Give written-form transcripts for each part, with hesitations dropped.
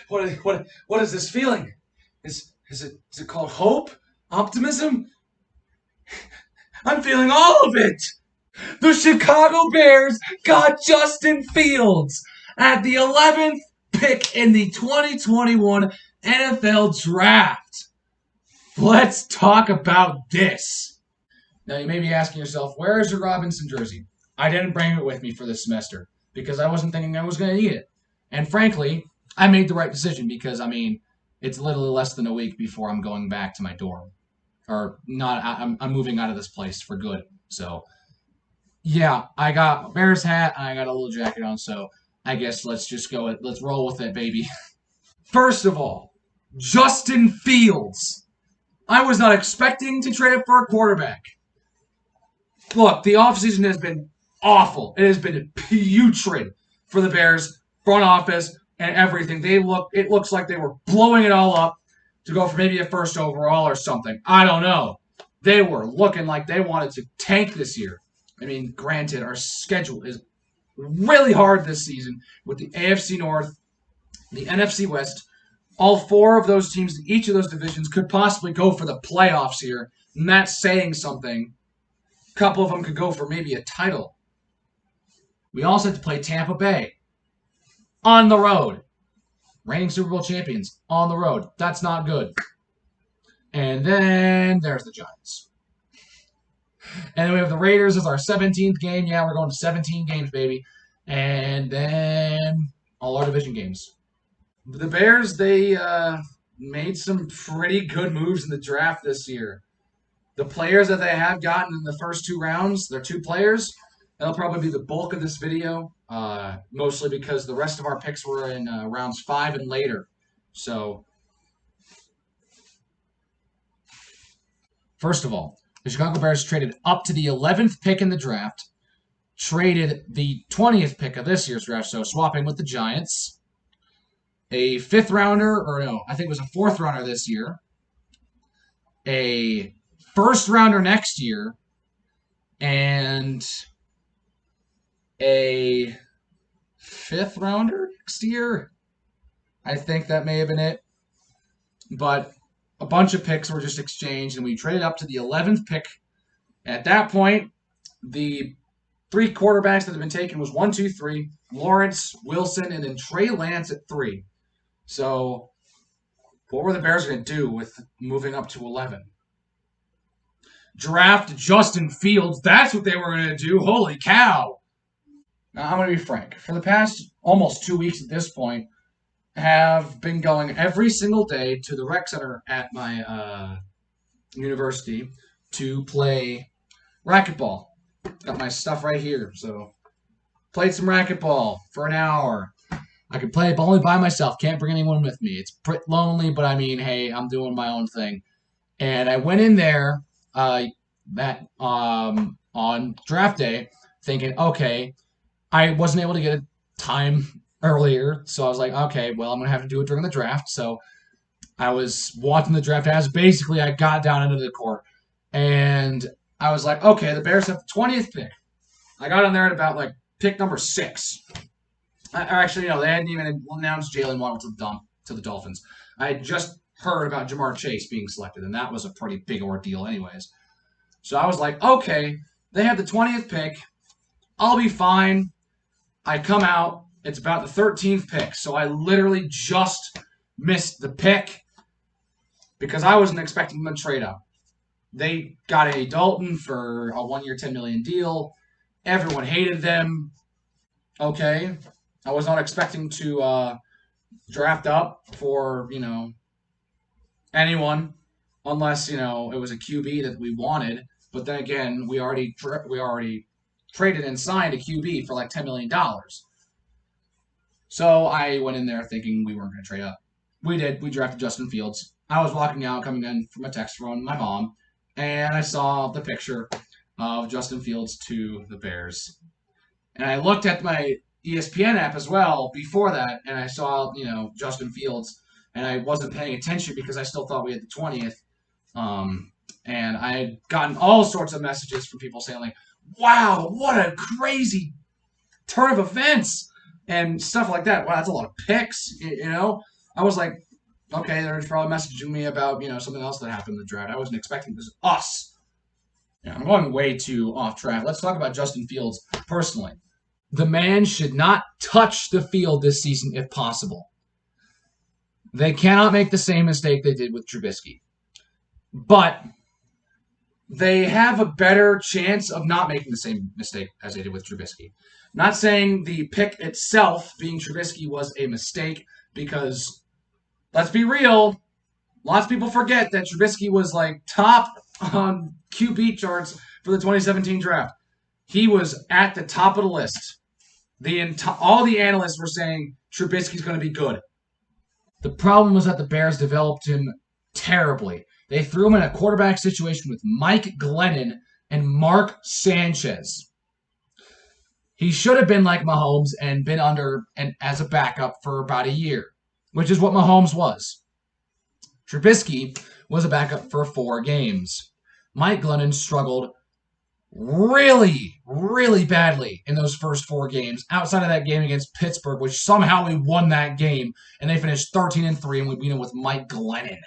What is this feeling? Is it called hope? Optimism? I'm feeling all of it. The Chicago Bears got Justin Fields at the 11th pick in the 2021 NFL Draft. Let's talk about this. Now, you may be asking yourself, where is your Robinson jersey? I didn't bring it with me for this semester because I wasn't thinking I was going to need it. And frankly, I made the right decision because, it's literally less than a week before I'm going back to my dorm. Or not, I'm moving out of this place for good. So, yeah, I got a Bears hat and I got a little jacket on, so I guess let's roll with it, baby. First of all, Justin Fields. I was not expecting to trade up for a quarterback. Look, the offseason has been awful. It has been putrid for the Bears, front office, and everything. It looks like they were blowing it all up to go for maybe a first overall or something. I don't know. They were looking like they wanted to tank this year. Granted, our schedule is really hard this season with the AFC North, the NFC West. All four of those teams in each of those divisions could possibly go for the playoffs here, and that's saying something. A couple of them could go for maybe a title. We also have to play Tampa Bay on the road. Reigning Super Bowl champions on the road. That's not good. And then there's the Giants. And then we have the Raiders as our 17th game. Yeah, we're going to 17 games, baby. And then all our division games. The Bears, they made some pretty good moves in the draft this year. The players that they have gotten in the first two rounds, they're two players. That'll probably be the bulk of this video, mostly because the rest of our picks were in rounds 5 and later. So, first of all, the Chicago Bears traded up to the 11th pick in the draft, traded the 20th pick of this year's draft, so swapping with the Giants, a 5th rounder, or no, I think it was a 4th rounder this year, a 1st rounder next year, and a 5th rounder next year. I think that may have been it. But a bunch of picks were just exchanged, and we traded up to the 11th pick. At that point, the 3 quarterbacks that had been taken was 1, 2, 3, Lawrence, Wilson, and then Trey Lance at 3. So, what were the Bears going to do with moving up to 11? Draft Justin Fields. That's what they were going to do. Holy cow. Now, I'm going to be frank. For the past almost 2 weeks at this point, have been going every single day to the rec center at my university to play racquetball. Got my stuff right here. So, played some racquetball for an hour. I could play it only by myself. Can't bring anyone with me. It's pretty lonely, but hey, I'm doing my own thing. And I went in there on draft day thinking, okay, I wasn't able to get a time earlier, so I was like, okay, well, I'm going to have to do it during the draft. So I was watching the draft as basically I got down into the court, and I was like, okay, the Bears have the 20th pick. I got in there at about pick number 6. Actually, no, they hadn't even announced Jalen Waddle to the Dolphins. I had just heard about Jamar Chase being selected, and that was a pretty big ordeal anyways. So I was like, okay, they have the 20th pick. I'll be fine. I come out. It's about the 13th pick, so I literally just missed the pick because I wasn't expecting them to trade up. They got a Dalton for a 1-year, $10 million deal. Everyone hated them. Okay. I was not expecting to draft up for, anyone unless, it was a QB that we wanted. But then again, we already traded and signed a QB for $10 million. So I went in there thinking we weren't going to trade up. We did. We drafted Justin Fields. I was walking out, coming in from a text from my mom, and I saw the picture of Justin Fields to the Bears. And I looked at my ESPN app as well before that, and I saw, Justin Fields, and I wasn't paying attention because I still thought we had the 20th. And I had gotten all sorts of messages from people saying, wow, what a crazy turn of events, and stuff like that. Wow, that's a lot of picks, I was like, okay, they're probably messaging me about, something else that happened in the draft. I wasn't expecting this. Us. Yeah, I'm going way too off track. Let's talk about Justin Fields personally. The man should not touch the field this season if possible. They cannot make the same mistake they did with Trubisky. But they have a better chance of not making the same mistake as they did with Trubisky. Not saying the pick itself, being Trubisky, was a mistake, because let's be real, lots of people forget that Trubisky was like top on QB charts for the 2017 draft. He was at the top of the list. All the analysts were saying Trubisky's going to be good. The problem was that the Bears developed him terribly. They threw him in a quarterback situation with Mike Glennon and Mark Sanchez. He should have been like Mahomes and been under and as a backup for about a year, which is what Mahomes was. Trubisky was a backup for 4 games. Mike Glennon struggled really, really badly in those first 4 games, outside of that game against Pittsburgh, which somehow we won that game, and they finished 13-3, and we beat them with Mike Glennon.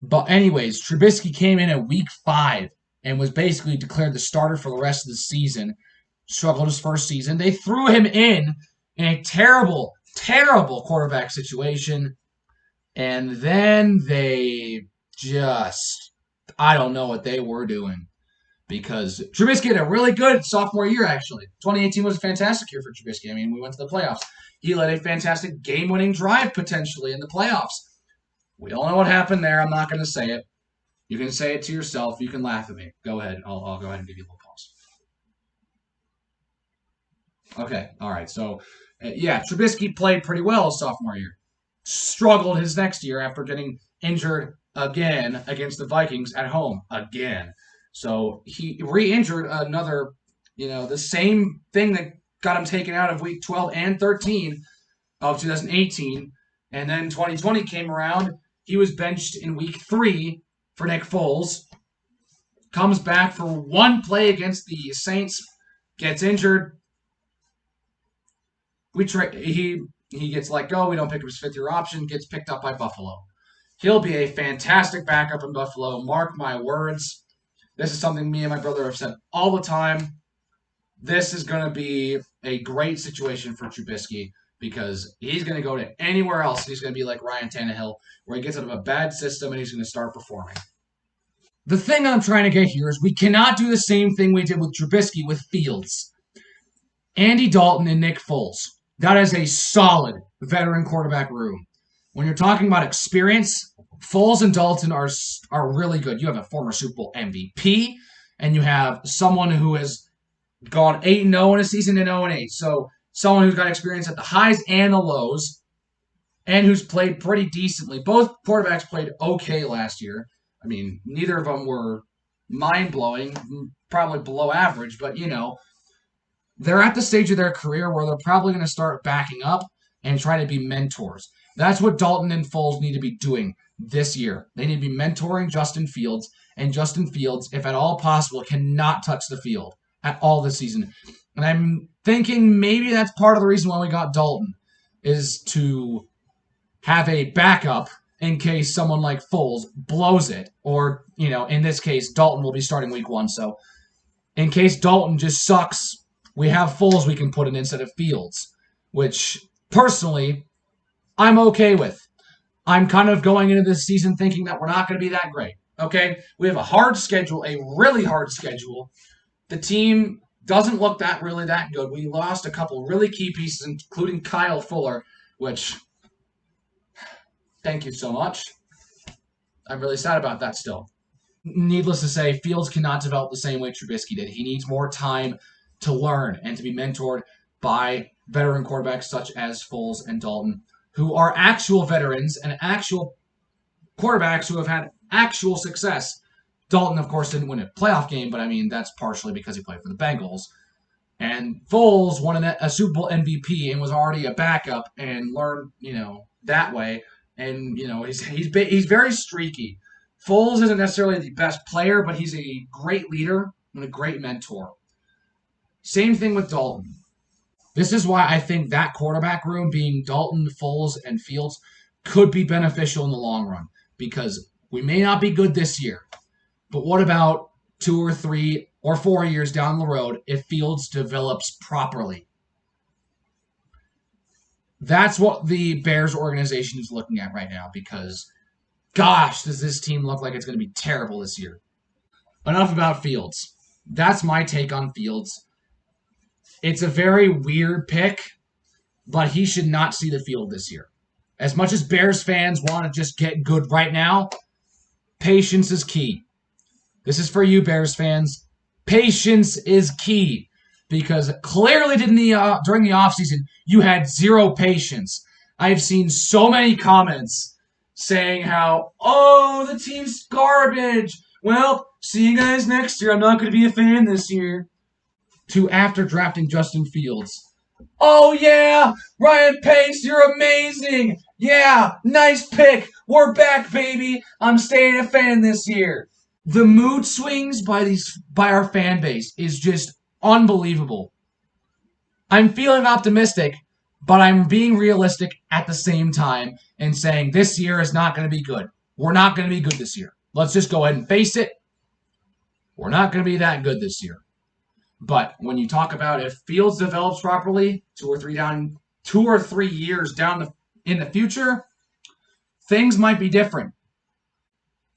But anyways, Trubisky came in week 5 and was basically declared the starter for the rest of the season. Struggled his first season. They threw him in a terrible, terrible quarterback situation. And then they just, I don't know what they were doing. Because Trubisky had a really good sophomore year, actually. 2018 was a fantastic year for Trubisky. I mean, we went to the playoffs. He led a fantastic game-winning drive, potentially, in the playoffs. We all know what happened there. I'm not going to say it. You can say it to yourself. You can laugh at me. Go ahead. I'll go ahead and give you a little pause. Okay. All right. So, Trubisky played pretty well his sophomore year. Struggled his next year after getting injured again against the Vikings at home. Again. So, he re-injured another, the same thing that got him taken out of week 12 and 13 of 2018. And then 2020 came around. He was benched in week 3 for Nick Foles. Comes back for 1 play against the Saints. Gets injured. He gets let go. We don't pick up his 5th-year option. Gets picked up by Buffalo. He'll be a fantastic backup in Buffalo. Mark my words. This is something me and my brother have said all the time. This is going to be a great situation for Trubisky, because he's going to go to anywhere else, and he's going to be like Ryan Tannehill, where he gets out of a bad system and he's going to start performing. The thing I'm trying to get here is we cannot do the same thing we did with Trubisky with Fields. Andy Dalton and Nick Foles. That is a solid veteran quarterback room. When you're talking about experience, Foles and Dalton are really good. You have a former Super Bowl MVP, and you have someone who has gone 8-0 in a season and 0-8. So someone who's got experience at the highs and the lows, and who's played pretty decently. Both quarterbacks played okay last year. I mean, neither of them were mind-blowing, probably below average, but, they're at the stage of their career where they're probably going to start backing up and try to be mentors. That's what Dalton and Foles need to be doing this year. They need to be mentoring Justin Fields, and Justin Fields, if at all possible, cannot touch the field at all this season. And I'm thinking maybe that's part of the reason why we got Dalton, is to have a backup in case someone like Foles blows it. Or, in this case, Dalton will be starting week 1. So in case Dalton just sucks, we have Foles we can put in instead of Fields, which personally I'm okay with. I'm kind of going into this season thinking that we're not going to be that great. Okay? We have a hard schedule, a really hard schedule. The team doesn't look really that good. We lost a couple really key pieces, including Kyle Fuller, which, thank you so much. I'm really sad about that still. Needless to say, Fields cannot develop the same way Trubisky did. He needs more time to learn and to be mentored by veteran quarterbacks such as Foles and Dalton, who are actual veterans and actual quarterbacks who have had actual success. Dalton, of course, didn't win a playoff game, but I mean, that's partially because he played for the Bengals. And Foles won a Super Bowl MVP and was already a backup and learned, that way. And, he's very streaky. Foles isn't necessarily the best player, but he's a great leader and a great mentor. Same thing with Dalton. This is why I think that quarterback room, being Dalton, Foles, and Fields, could be beneficial in the long run because we may not be good this year. But what about 2 or 3 or 4 years down the road if Fields develops properly? That's what the Bears organization is looking at right now because, gosh, does this team look like it's going to be terrible this year. Enough about Fields. That's my take on Fields. It's a very weird pick, but he should not see the field this year. As much as Bears fans want to just get good right now, patience is key. This is for you, Bears fans. Patience is key because clearly during the offseason, you had zero patience. I've seen so many comments saying how, oh, the team's garbage. Well, see you guys next year. I'm not going to be a fan this year. To after drafting Justin Fields. Oh, yeah, Ryan Pace, you're amazing. Yeah, nice pick. We're back, baby. I'm staying a fan this year. The mood swings by our fan base is just unbelievable. I'm feeling optimistic, but I'm being realistic at the same time and saying this year is not going to be good. We're not going to be good this year. Let's just go ahead and face it. We're not going to be that good this year. But when you talk about if Fields develops properly, 2 or 3 years down in the future, things might be different.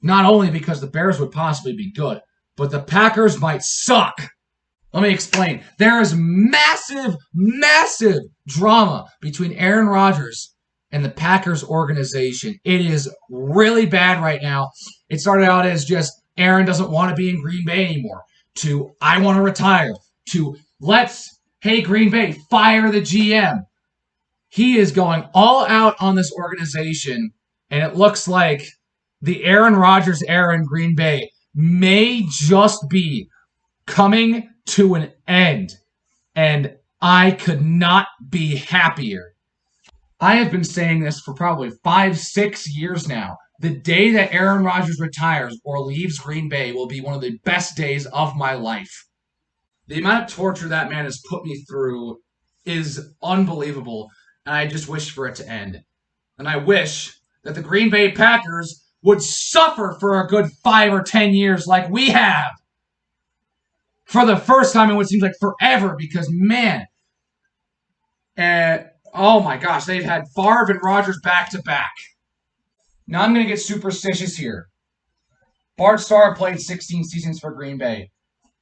Not only because the Bears would possibly be good, but the Packers might suck. Let me explain. There is massive, massive drama between Aaron Rodgers and the Packers organization. It is really bad right now. It started out as just Aaron doesn't want to be in Green Bay anymore, to I want to retire, to hey, Green Bay, fire the GM. He is going all out on this organization, and it looks like the Aaron Rodgers era in Green Bay may just be coming to an end, and I could not be happier. I have been saying this for probably 5-6 years now. The day that Aaron Rodgers retires or leaves Green Bay will be one of the best days of my life. The amount of torture that man has put me through is unbelievable, and I just wish for it to end. And I wish that the Green Bay Packers would suffer for a good 5 or 10 years like we have. For the first time in what seems like forever, because, man, oh my gosh, they've had Favre and Rodgers back-to-back. Now I'm going to get superstitious here. Bart Starr played 16 seasons for Green Bay.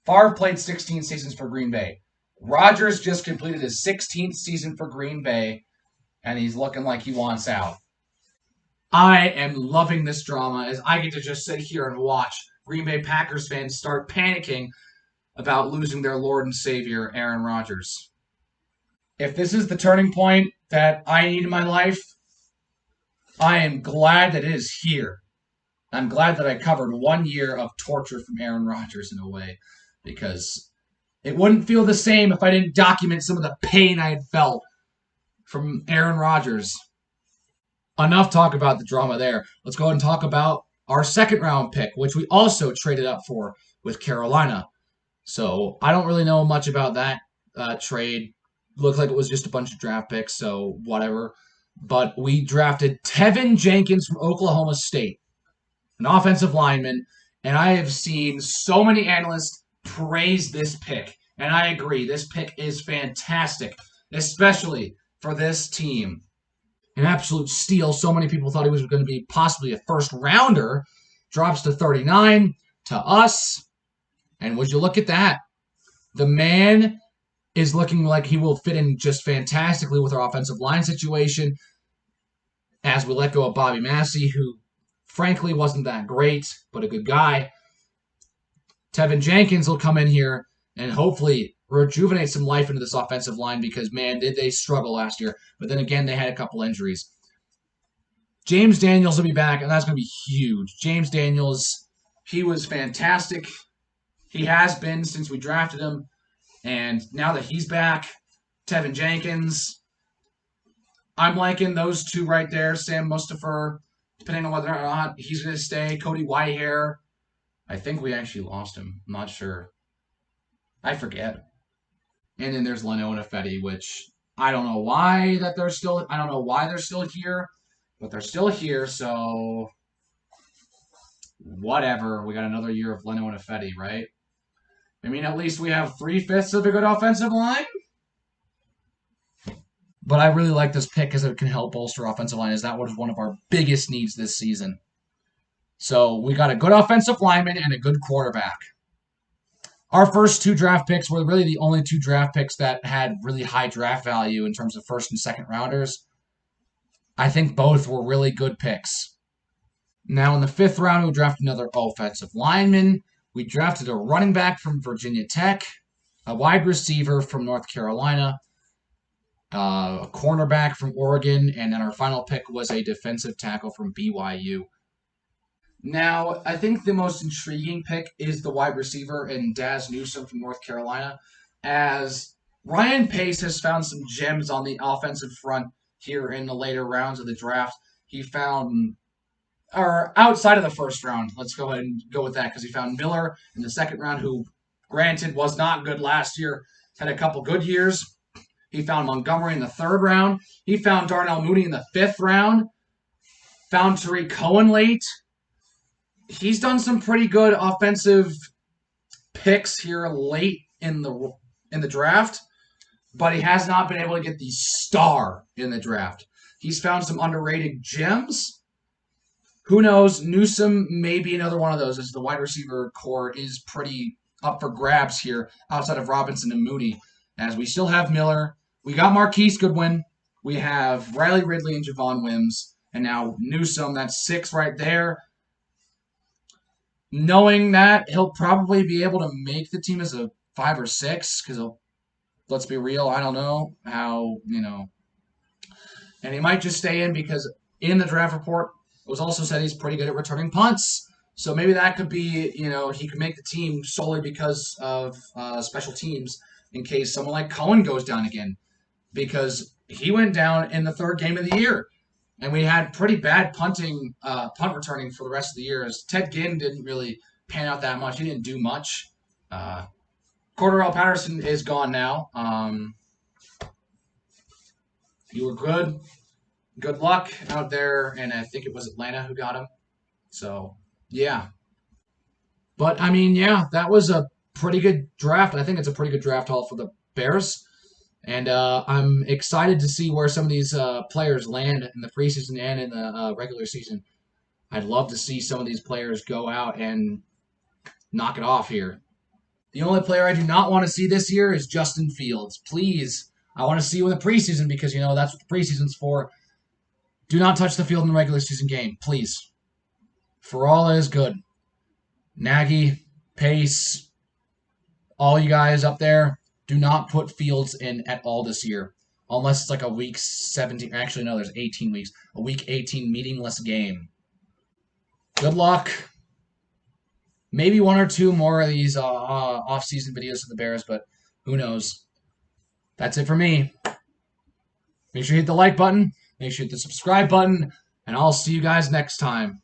Favre played 16 seasons for Green Bay. Rodgers just completed his 16th season for Green Bay, and he's looking like he wants out. I am loving this drama as I get to just sit here and watch Green Bay Packers fans start panicking about losing their Lord and Savior, Aaron Rodgers. If this is the turning point that I need in my life, I am glad that it is here. I'm glad that I covered 1 year of torture from Aaron Rodgers in a way, because it wouldn't feel the same if I didn't document some of the pain I had felt from Aaron Rodgers. Enough talk about the drama there. Let's go ahead and talk about our second round pick, which we also traded up for with Carolina. So I don't really know much about that trade. Looked like it was just a bunch of draft picks, so whatever. But we drafted Tevin Jenkins from Oklahoma State, an offensive lineman, and I have seen so many analysts praise this pick. And I agree, this pick is fantastic, especially for this team. An absolute steal. So many people thought he was going to be possibly a first rounder. Drops to 39 to us. And would you look at that? The man is looking like he will fit in just fantastically with our offensive line situation as we let go of Bobby Massey, who frankly wasn't that great, but a good guy. Tevin Jenkins will come in here and hopefully rejuvenate some life into this offensive line because, man, did they struggle last year. But then again, they had a couple injuries. James Daniels will be back, and that's going to be huge. James Daniels, he was fantastic. He has been since we drafted him. And now that he's back, Tevin Jenkins, I'm liking those two right there. Sam Mustipher, depending on whether or not he's going to stay. Cody Whitehair. I think we actually lost him. I'm not sure. I forget. And then there's Leno and Affetti, which I don't know why they're still here. But they're still here, so whatever. We got another year of Leno and Effetti, right? I mean, at least we have 3/5 of a good offensive line. But I really like this pick because it can help bolster offensive line, as that was one of our biggest needs this season. So we got a good offensive lineman and a good quarterback. Our first 2 draft picks were really the only 2 draft picks that had really high draft value in terms of first and second rounders. I think both were really good picks. Now in the 5th round, we drafted another offensive lineman. We drafted a running back from Virginia Tech, a wide receiver from North Carolina, a cornerback from Oregon, and then our final pick was a defensive tackle from BYU. Now, I think the most intriguing pick is the wide receiver in Daz Newsome from North Carolina, as Ryan Pace has found some gems on the offensive front here in the later rounds of the draft. He found, or outside of the 1st round, let's go ahead and go with that, because he found Miller in the 2nd round, who, granted, was not good last year, had a couple good years. He found Montgomery in the 3rd round. He found Darnell Mooney in the 5th round. Found Tariq Cohen late. He's done some pretty good offensive picks here late in the draft, but he has not been able to get the star in the draft. He's found some underrated gems. Who knows? Newsome may be another one of those, as the wide receiver core is pretty up for grabs here outside of Robinson and Mooney, as we still have Miller. We got Marquise Goodwin. We have Riley Ridley and Javon Wims. And now Newsome, that's 6 right there. Knowing that, he'll probably be able to make the team as a 5 or 6, because let's be real, I don't know how, And he might just stay in because in the draft report, it was also said he's pretty good at returning punts. So maybe that could be, he could make the team solely because of special teams in case someone like Cohen goes down again. Because he went down in the 3rd game of the year. And we had pretty bad punt returning for the rest of the year, as Ted Ginn didn't really pan out that much. He didn't do much. Cordarrelle Patterson is gone now. You were good. Good luck out there, and I think it was Atlanta who got him. So, yeah. But, I mean, yeah, that was a pretty good draft. I think it's a pretty good draft haul for the Bears. And I'm excited to see where some of these players land in the preseason and in the regular season. I'd love to see some of these players go out and knock it off here. The only player I do not want to see this year is Justin Fields. Please, I want to see you in the preseason because, that's what the preseason's for. Do not touch the field in the regular season game, please. For all that is good. Nagy, Pace, all you guys up there, do not put Fields in at all this year. Unless it's like a week 17. Actually, no, there's 18 weeks. A week 18 meaningless game. Good luck. Maybe 1 or 2 more of these off-season videos of the Bears, but who knows. That's it for me. Make sure you hit the like button. Make sure you hit the subscribe button. And I'll see you guys next time.